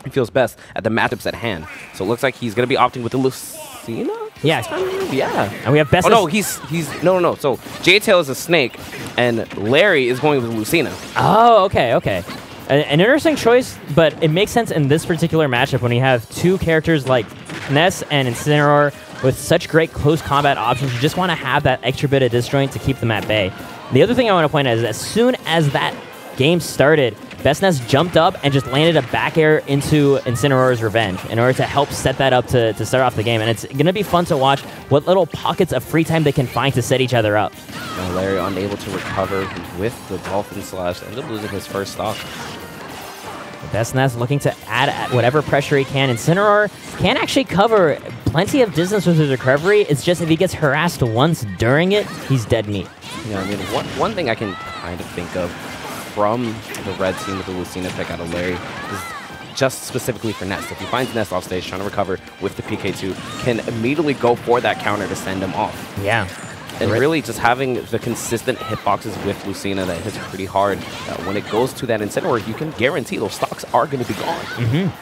he feels best at the matchups at hand. So it looks like he's going to be opting with the Lucina? Yeah. Yeah. And we have Bestness. Oh, no, no. So Jtails is a snake, and Larry is going with Lucina. Oh, okay, okay. An interesting choice, but it makes sense in this particular matchup when you have two characters like Ness and Incineroar with such great close combat options. You just want to have that extra bit of disjoint to keep them at bay. The other thing I want to point out is as soon as that game started, Bestness jumped up and just landed a back air into Incineroar's Revenge in order to help set that up to start off the game. And it's going to be fun to watch what little pockets of free time they can find to set each other up. And Larry unable to recover with the Dolphin Slash, ended up losing his first stock. Bestness looking to add whatever pressure he can. Incineroar can actually cover plenty of distance with his recovery. It's just if he gets harassed once during it, he's dead meat. Yeah, I mean, one thing I can kind of think of from the red team with the Lucina pick out of Larry is just specifically for Ness. If he finds Ness off stage trying to recover with the PK2, can immediately go for that counter to send him off. Yeah. And really just having the consistent hitboxes with Lucina that hits pretty hard, when it goes to that Incineroar, you can guarantee those stocks are going to be gone.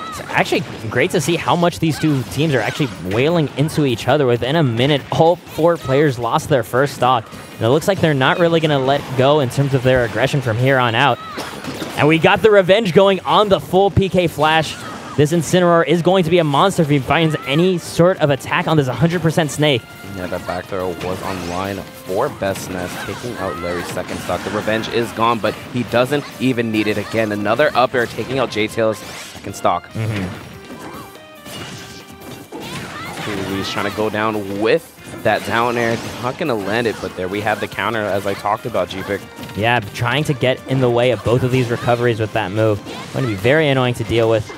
It's actually great to see how much these two teams are actually wailing into each other. Within a minute, all four players lost their first stock. And it looks like they're not really going to let go in terms of their aggression from here on out. And we got the Revenge going on the full PK Flash. This Incineroar is going to be a monster if he finds any sort of attack on this 100% snake. Yeah, that back throw was online for Bestness, taking out Larry's second stock. The Revenge is gone, but he doesn't even need it again. Another up air taking out Jtails' second stock. He's trying to go down with that down air. Not going to land it, but there we have the counter, as I talked about, G-Pick. Yeah, trying to get in the way of both of these recoveries with that move. Going to be very annoying to deal with.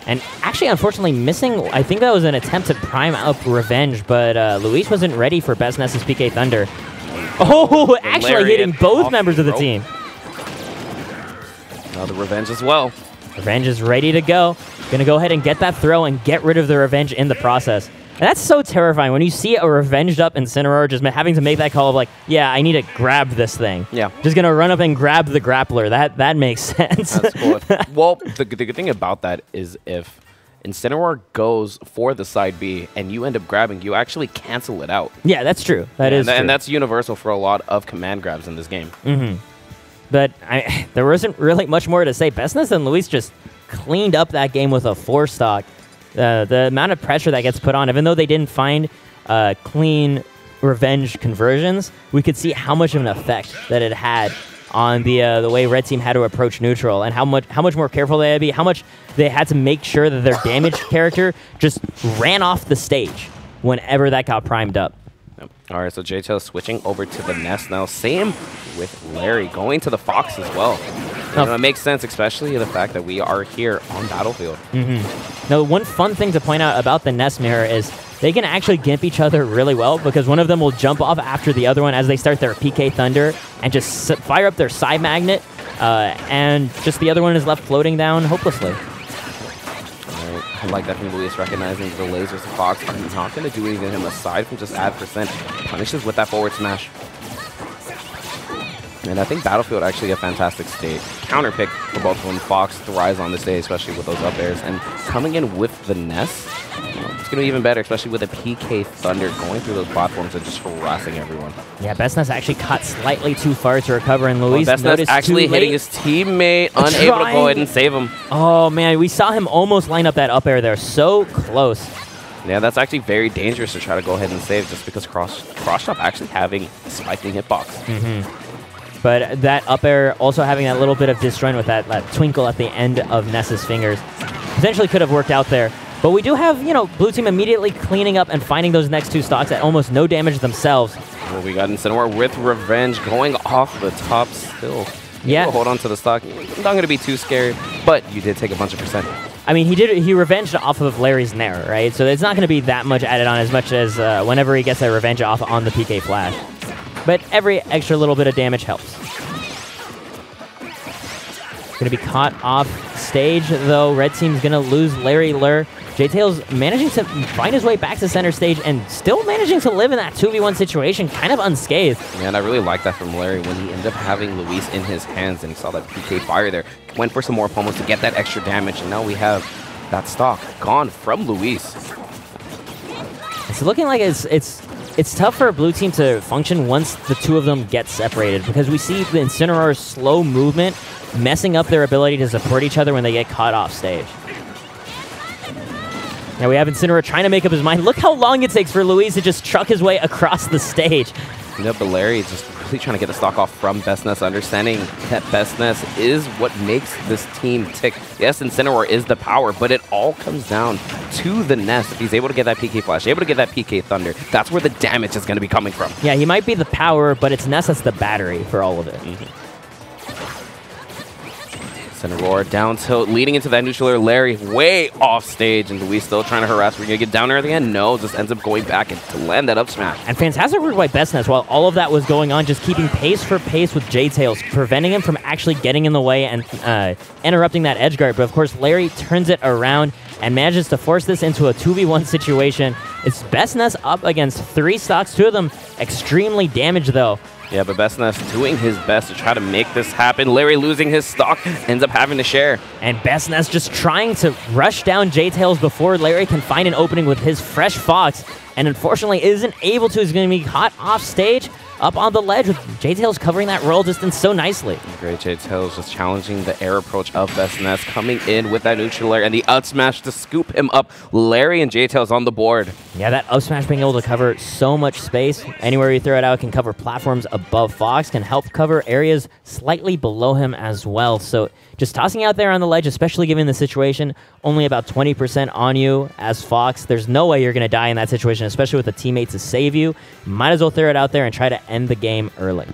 And actually, unfortunately, missing, I think that was an attempt to prime up Revenge, but Luis wasn't ready for Bestness' PK Thunder. Oh, actually hitting both members of the team. Now the Revenge as well. Revenge is ready to go. Going to go ahead and get that throw and get rid of the Revenge in the process. And that's so terrifying when you see a revenged up Incineroar just having to make that call of like, yeah, I need to grab this thing. Yeah. Just going to run up and grab the grappler. That makes sense. That's cool. Well, the good thing about that is if Incineroar goes for the side B and you end up grabbing, you actually cancel it out. Yeah, that's true. That is true. And that's universal for a lot of command grabs in this game. But there wasn't really much more to say. Bestness and Luis just cleaned up that game with a 4-stock. The amount of pressure that gets put on, even though they didn't find clean Revenge conversions, we could see how much of an effect that it had on the way Red Team had to approach neutral, and how much more careful they had to be, how much they had to make sure that their damage character just ran off the stage whenever that got primed up. Yep. All right, so Jtails switching over to the Nest now. Same with Larry, going to the Fox as well. It makes sense, especially the fact that we are here on Battlefield. Now, one fun thing to point out about the Nest Mirror is they can actually gimp each other really well because one of them will jump off after the other one as they start their PK Thunder and just fire up their side magnet, and just the other one is left floating down hopelessly. I like that from Luis recognizing the lasers of Fox. He's not going to do anything to him aside from just add %. Punishes with that forward smash. And I think Battlefield actually a fantastic stage. Counter pick for both of them. Fox thrives on this day, especially with those up airs. And coming in with the Nest, it's going to be even better, especially with a PK Thunder going through those platforms and just harassing everyone. Yeah, Bestness actually caught slightly too far to recover, and Luis Bestness actually hitting his teammate, unable to go ahead and save him. Oh, man, we saw him almost line up that up air there. So close. Yeah, that's actually very dangerous to try to go ahead and save just because Cross-Chop actually having spiking hitbox. But that up air also having that little bit of disjoint with that twinkle at the end of Ness's fingers potentially could have worked out there. But we do have, Blue Team immediately cleaning up and finding those next two stocks at almost no damage themselves. Well, we got Incineroar with Revenge going off the top still. Yeah. Hold on to the stock. I'm not going to be too scared, but you did take a bunch of %. I mean, he revenged off of Larry's Nair, right? So it's not going to be that much added on as much as whenever he gets a revenge off on the PK Flash. But every extra little bit of damage helps. Going to be caught off stage, though. Red Team's going to lose Larry Lurr. Jtails managing to find his way back to center stage and still managing to live in that 2v1 situation kind of unscathed. Yeah, and I really like that from Larry when he ended up having Luis in his hands and he saw that PK fire there. went for some more pummels to get that extra damage, and now we have that stock gone from Luis. It's looking like it's tough for a blue team to function once the two of them get separated, because we see the Incinerar's slow movement messing up their ability to support each other when they get caught off stage. Now we have Incinerar trying to make up his mind. Look how long it takes for Luis to just truck his way across the stage. Yeah, but Larry is just really trying to get the stock off from Bestness, understanding that Bestness is what makes this team tick. Yes, Incinerar is the power, but it all comes down to the Ness. If he's able to get that PK Flash, able to get that PK Thunder, that's where the damage is going to be coming from. Yeah, he might be the power, but it's Ness that's the battery for all of it. Incinerar down tilt, leading into that neutral air. Larry way off stage, and Luis still trying to harass. We're going to get down there at the end? No, just ends up going back and to land that up smash. And fantastic work by Bestness while all of that was going on, just keeping pace for pace with Jtails, preventing him from actually getting in the way and interrupting that edge guard. But of course, Larry turns it around and manages to force this into a 2v1 situation. It's Bestness up against 3 stocks, 2 of them extremely damaged though. Yeah, but Bestness doing his best to try to make this happen. Larry losing his stock, ends up having to share. And Bestness just trying to rush down Jtails before Larry can find an opening with his fresh Fox, and unfortunately isn't able to. He's going to be caught off stage, up on the ledge with Jtails covering that roll distance so nicely. Great Jtails just challenging the air approach of Bestness, coming in with that neutral air and the up smash to scoop him up. Larry and Jtails on the board. Yeah, that up smash being able to cover so much space. Anywhere you throw it out, it can cover platforms above Fox, can help cover areas slightly below him as well. So just tossing out there on the ledge, especially given the situation, only about 20% on you as Fox. There's no way you're going to die in that situation, especially with a teammate to save you. Might as well throw it out there and try to end the game early.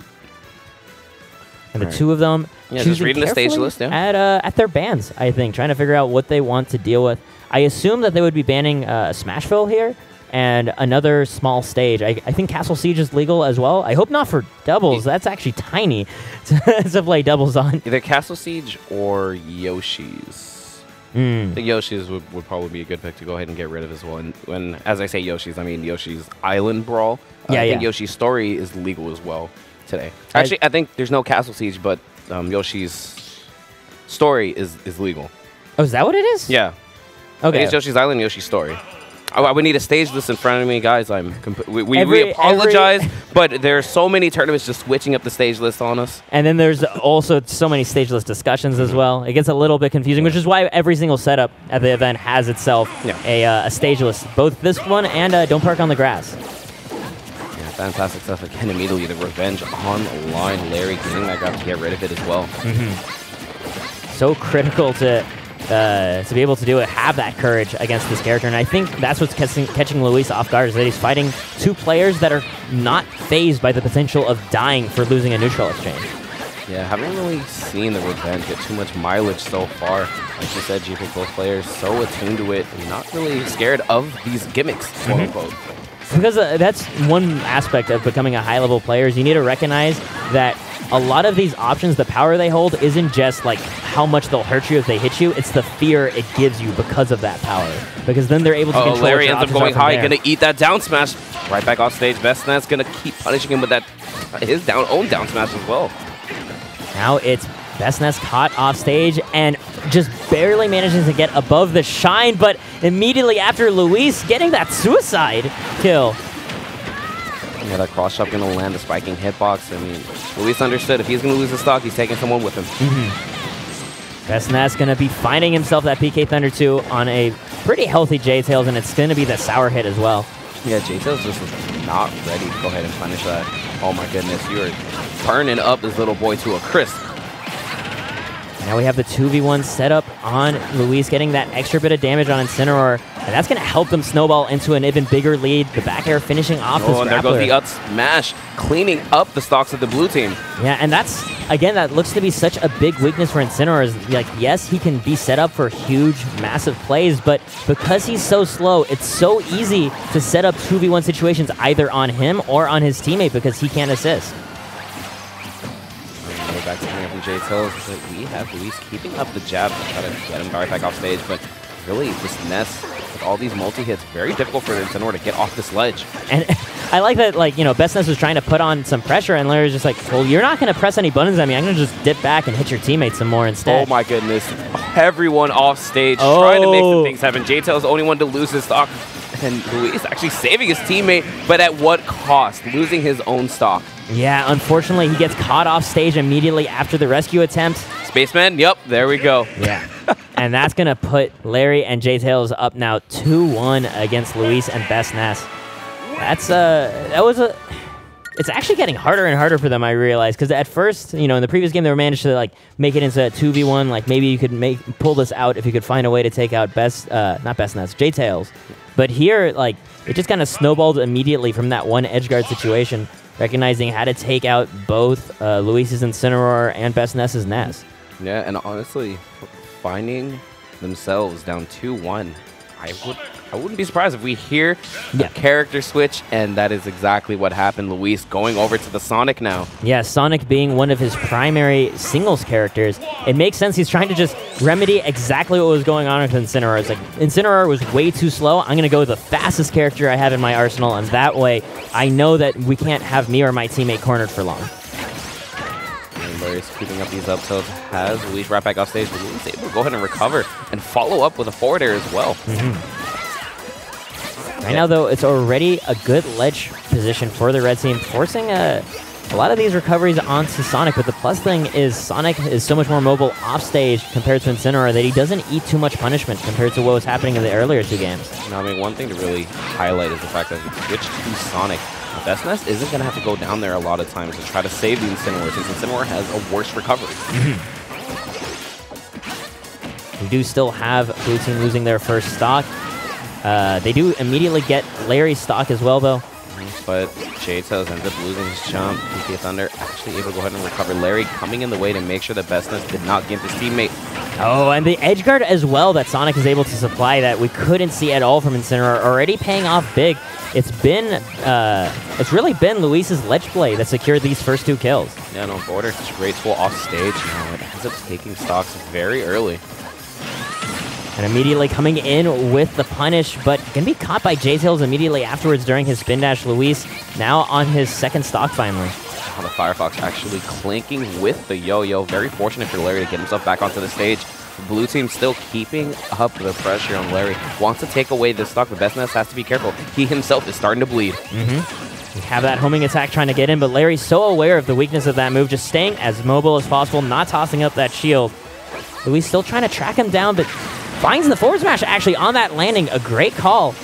And the two of them just reading the stage list at their bans, I think, trying to figure out what they want to deal with. I assume that they would be banning Smashville here and another small stage. I think Castle Siege is legal as well. I hope not for doubles. That's actually tiny to play doubles on. Either Castle Siege or Yoshi's. I think Yoshi's would probably be a good pick to go ahead and get rid of as well. And when, as I say Yoshi's, I mean Yoshi's Island Brawl. I think Yoshi's Story is legal as well today. Actually, I think there's no Castle Siege, but Yoshi's Story is legal. Oh, is that what it is? Yeah. Okay. It's Yoshi's Island, Yoshi's Story. I would need a stage list in front of me, guys. We apologize, but there are so many tournaments just switching up the stage list on us. And then there's also so many stage list discussions as well. It gets a little bit confusing, which is why every single setup at the event has itself a stage list. Both this one and Don't Park on the Grass. Yeah, fantastic stuff. Again, immediately the revenge on the line. Larry getting that grab to get rid of it as well. So critical to be able to do it, have that courage against this character. And I think that's what's catching Luis off guard, is that he's fighting 2 players that are not phased by the potential of dying for losing a neutral exchange. Yeah, haven't really seen the revenge get too much mileage so far. Like you said, GP, both players so attuned to it and not really scared of these gimmicks, quote unquote. Because that's one aspect of becoming a high-level player, is you need to recognize that a lot of these options, the power they hold isn't just like how much they'll hurt you if they hit you, it's the fear it gives you because of that power. Because then they're able to control Larry ends up going high, gonna eat that down smash. Right back off stage, Bestness gonna keep punishing him with that his own down smash as well. Now it's Bestness caught off stage and just barely manages to get above the shine, but immediately after Luis getting that suicide kill. Yeah, that cross shot gonna land the spiking hitbox. I mean, Luis understood if he's gonna lose the stock, he's taking someone with him. Bestness gonna be finding himself that PK Thunder 2 on a pretty healthy Jtails, and it's gonna be the sour hit as well. Yeah, Jtails just is not ready to go ahead and punish that. Oh my goodness, you are turning up this little boy to a crisp. Now we have the 2v1 setup on Luis, getting that extra bit of damage on Incinerar, and that's going to help them snowball into an even bigger lead. The back air finishing off this grappler. And there goes the up smash, cleaning up the stocks of the blue team. Yeah, and that's, again, that looks to be such a big weakness for Incinerar. Is like, yes, he can be set up for huge, massive plays, but because he's so slow, it's so easy to set up 2v1 situations either on him or on his teammate because he can't assist. Back to from Jtails, but we have Luis keeping up the jab to try to get him right back off stage, but really this Ness with all these multi-hits, very difficult for Incinerar to get off this ledge. And I like that, like, you know, Bestness was trying to put on some pressure, and Larry was just like, well, you're not going to press any buttons at me. I'm going to just dip back and hit your teammate some more instead. Oh, my goodness. Everyone off stage trying to make some things happen. Jtails is the only one to lose his stock. And Luis actually saving his teammate, but at what cost? Losing his own stock. Yeah, unfortunately, he gets caught off stage immediately after the rescue attempt. Spaceman, yep, there we go. Yeah. And that's going to put Larry and Jtails up now 2-1 against Luis and Bestness. It's actually getting harder and harder for them, I realize, because at first, you know, in the previous game, they managed to, like, make it into a 2v1. Like, maybe you could pull this out if you could find a way to take out not Bestness, Jtails. But here, like, it just kind of snowballed immediately from that one edge guard situation, recognizing how to take out both Luis's Incineroar and Bestness's Ness. Yeah, and honestly, finding themselves down 2-1, I wouldn't be surprised if we hear the character switch, and that is exactly what happened. Luis going over to the Sonic now. Yeah, Sonic being one of his primary singles characters, it makes sense. He's trying to just remedy exactly what was going on with Incineroar. It's like, Incineroar was way too slow. I'm going to go with the fastest character I have in my arsenal, and that way I know that we can't have me or my teammate cornered for long. Larry's keeping up these up tilts, has Luis right back off stage, but Luis able to go ahead and recover and follow up with a forward air as well. Right now, though, it's already a good ledge position for the red team, forcing a lot of these recoveries onto Sonic, but the plus thing is Sonic is so much more mobile off stage compared to Incineroar that he doesn't eat too much punishment compared to what was happening in the earlier two games. Now, I mean, one thing to really highlight is the fact that we switched to Sonic. Bestness isn't going to have to go down there a lot of times to try to save the Incineroar, since Incineroar has a worse recovery. We do still have Blue Team losing their first stock. They do immediately get Larry's stock as well, though. But Jtails ends up losing his jump. PK Thunder actually able to go ahead and recover. Larry coming in the way to make sure that Bestness did not give his teammate. Oh, and the edge guard as well that Sonic is able to supply that we couldn't see at all from Incineroar, already paying off big. It's really been Luis's ledge play that secured these first two kills. Yeah, no, Border, straight full off stage. Now it ends up taking stocks very early. And immediately coming in with the punish, but can be caught by Jtails immediately afterwards during his spin dash. Luis now on his second stock finally. The Firefox actually clinking with the yo-yo. Very fortunate for Larry to get himself back onto the stage. The Blue Team still keeping up the pressure on Larry. Wants to take away this stock, but Bestness has to be careful. He himself is starting to bleed. We have that homing attack trying to get in, but Larry's so aware of the weakness of that move, just staying as mobile as possible, not tossing up that shield. Luis still trying to track him down, but finds the forward smash actually on that landing. A great call.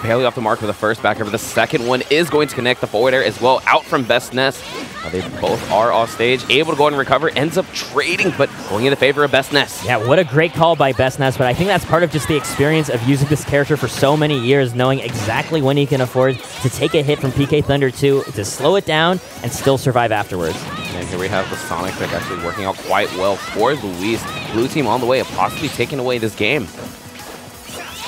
Barely off the mark for the first backer, but the second one is going to connect the forward air as well, out from Bestness. They both are off stage, able to go and recover, ends up trading, but going in the favor of Bestness. Yeah, what a great call by Bestness, but I think that's part of just the experience of using this character for so many years, knowing exactly when he can afford to take a hit from PK Thunder 2, to slow it down, and still survive afterwards. And here we have the Sonic pick actually working out quite well for Luis. Blue Team on the way of possibly taking away this game.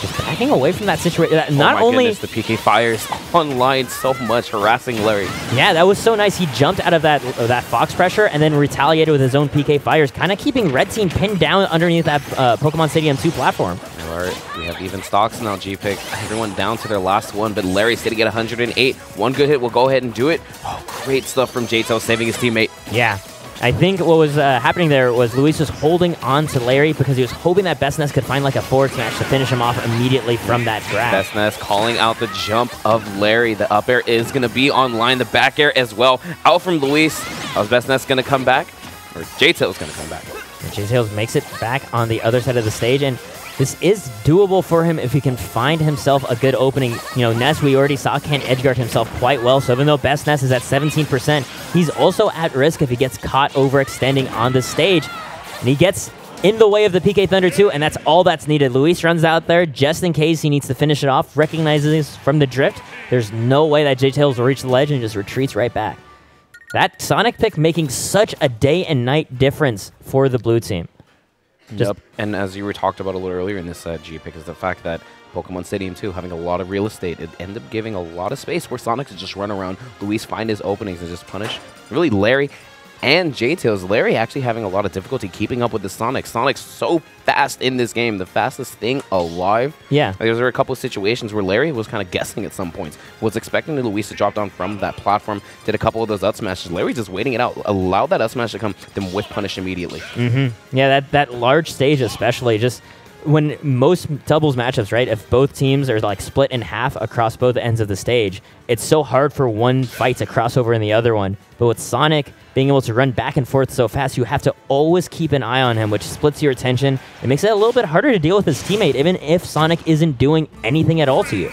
Just backing away from that situation. Not only goodness, the PK fires online so much, harassing Larry. Yeah, that was so nice. He jumped out of that Fox pressure and then retaliated with his own PK fires, kind of keeping Red Team pinned down underneath that Pokemon Stadium 2 platform. All right, we have even stocks now, G-Pick. Everyone down to their last one, but Larry's sitting at 108. One good hit will go ahead and do it. Oh, great stuff from Jtails saving his teammate. Yeah. I think what was happening there was Luis was holding on to Larry because he was hoping that Bestness could find like a forward smash to finish him off immediately from that grab. Bestness calling out the jump of Larry. The up air is going to be online. The back air as well. Out from Luis. How's Bestness going to come back? Or Jtails going to come back? And Jtails makes it back on the other side of the stage, and this is doable for him if he can find himself a good opening. You know, Ness, we already saw, can edgeguard himself quite well, so even though Bestness is at 17%, he's also at risk if he gets caught overextending on the stage. And he gets in the way of the PK Thunder 2, and that's all that's needed. Luis runs out there just in case he needs to finish it off, recognizes from the drift there's no way that Jtails will reach the ledge, and just retreats right back. That Sonic pick making such a day and night difference for the Blue Team. Yep, and as you were talked about a little earlier in this G-Pick is the fact that Pokemon Stadium 2 having a lot of real estate, it ended up giving a lot of space where Sonic could just run around, Luis find his openings and just punish. Really, Larry and Jtails. Larry actually having a lot of difficulty keeping up with the Sonic. Sonic's so fast in this game, the fastest thing alive. Yeah. There were a couple of situations where Larry was kind of guessing at some points, was expecting Luis to drop down from that platform, did a couple of those up smashes. Larry just waiting it out, allowed that up smash to come, then whiff punish immediately. Yeah, that large stage especially, just when most doubles matchups, right, if both teams are like split in half across both ends of the stage, it's so hard for one fight to cross over in the other one. But with Sonic being able to run back and forth so fast, you have to always keep an eye on him, which splits your attention. It makes it a little bit harder to deal with his teammate, even if Sonic isn't doing anything at all to you.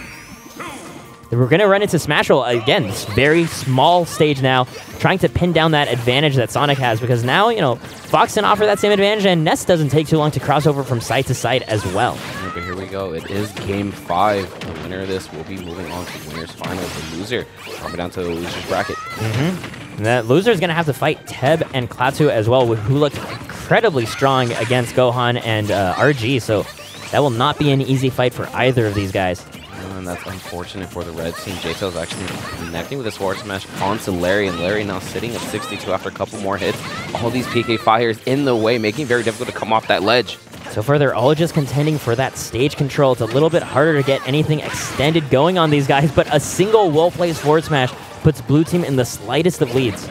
We're going to run into Smash Roll again, this very small stage now, trying to pin down that advantage that Sonic has, because now, you know, Fox can offer that same advantage, and Ness doesn't take too long to cross over from side to side as well. Yeah, but here we go. It is Game 5. The winner of this will be moving on to Winners Finals. The loser coming down to the loser's bracket. And that loser is going to have to fight Teb and Klaatu as well, who looked incredibly strong against Gohan and RG, so that will not be an easy fight for either of these guys. And that's unfortunate for the red team. Jtails actually connecting with his forward smash onto Larry, and Larry now sitting at 62 after a couple more hits. All these PK fires in the way, making it very difficult to come off that ledge. So far, they're all just contending for that stage control. It's a little bit harder to get anything extended going on these guys, but a single well-placed forward smash puts blue team in the slightest of leads.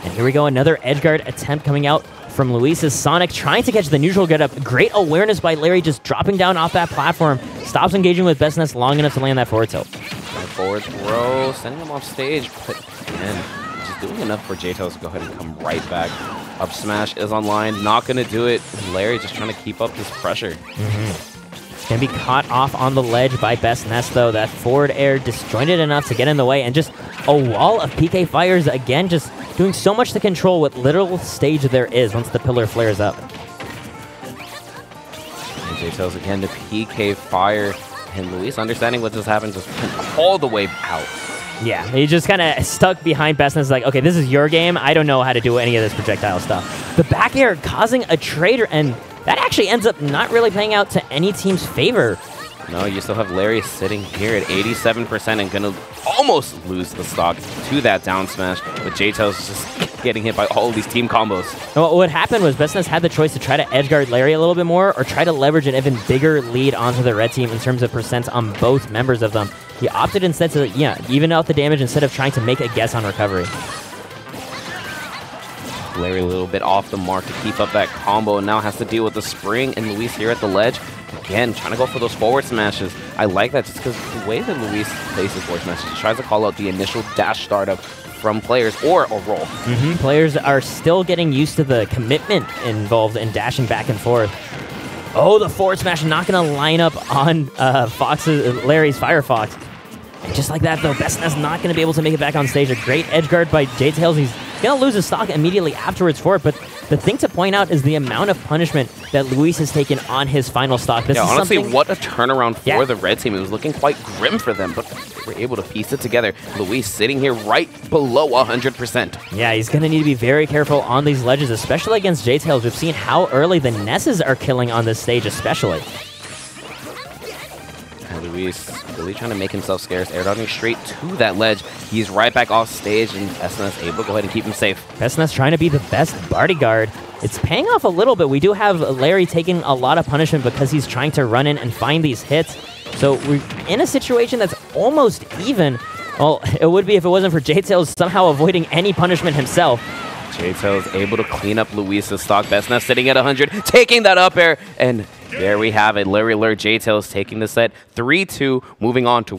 And here we go, another edgeguard attempt coming out from Luis's Sonic, trying to catch the neutral get up. Great awareness by Larry, just dropping down off that platform. Stops engaging with Bestness long enough to land that forward tilt. Forward throw, sending him off stage, but again, just doing enough for Jtails to go ahead and come right back. Up smash is online, not going to do it. Larry just trying to keep up this pressure. Going to be caught off on the ledge by Bestness, though. That forward air disjointed enough to get in the way, and just a wall of PK fires again, just doing so much to control what little stage there is once the pillar flares up. And Jtails again to PK fire, and Luis understanding what just happened, just went all the way out. Yeah, he just kind of stuck behind Bestness, like, okay, this is your game. I don't know how to do any of this projectile stuff. The back air causing a traitor, and that actually ends up not really playing out to any team's favor. No, you still have Larry sitting here at 87% and going to almost lose the stock to that down smash, but Jtails just getting hit by all of these team combos. Well, what happened was Bestness had the choice to try to edgeguard Larry a little bit more or try to leverage an even bigger lead onto the red team in terms of percents on both members of them. He opted instead to, even out the damage instead of trying to make a guess on recovery. Larry a little bit off the mark to keep up that combo, and now has to deal with the spring, and Luis here at the ledge. Again, trying to go for those forward smashes. I like that just because the way that Luis plays his forward smashes, he tries to call out the initial dash startup from players or a roll. Players are still getting used to the commitment involved in dashing back and forth. Oh, the forward smash not going to line up on Larry's Firefox. And just like that, though, Bestness not going to be able to make it back on stage. A great edge guard by Jtails. He's going to lose his stock immediately afterwards for it, but the thing to point out is the amount of punishment that Luis has taken on his final stock. This is honestly, what a turnaround for the red team. It was looking quite grim for them, but they were able to piece it together. Luis sitting here right below 100%. Yeah, he's going to need to be very careful on these ledges, especially against Jtails. We've seen how early the Nesses are killing on this stage, especially. Luis really trying to make himself scarce, air dodging straight to that ledge. He's right back off stage, and Bestness able to go ahead and keep him safe. Bestness trying to be the best bodyguard. It's paying off a little bit. We do have Larry taking a lot of punishment because he's trying to run in and find these hits. So we're in a situation that's almost even. Well, it would be if it wasn't for Jtails somehow avoiding any punishment himself. Jtails able to clean up Luis's stock. Bestness sitting at 100, taking that up air, and there we have it. Larry Lurr, Jtails taking the set 3-2, moving on to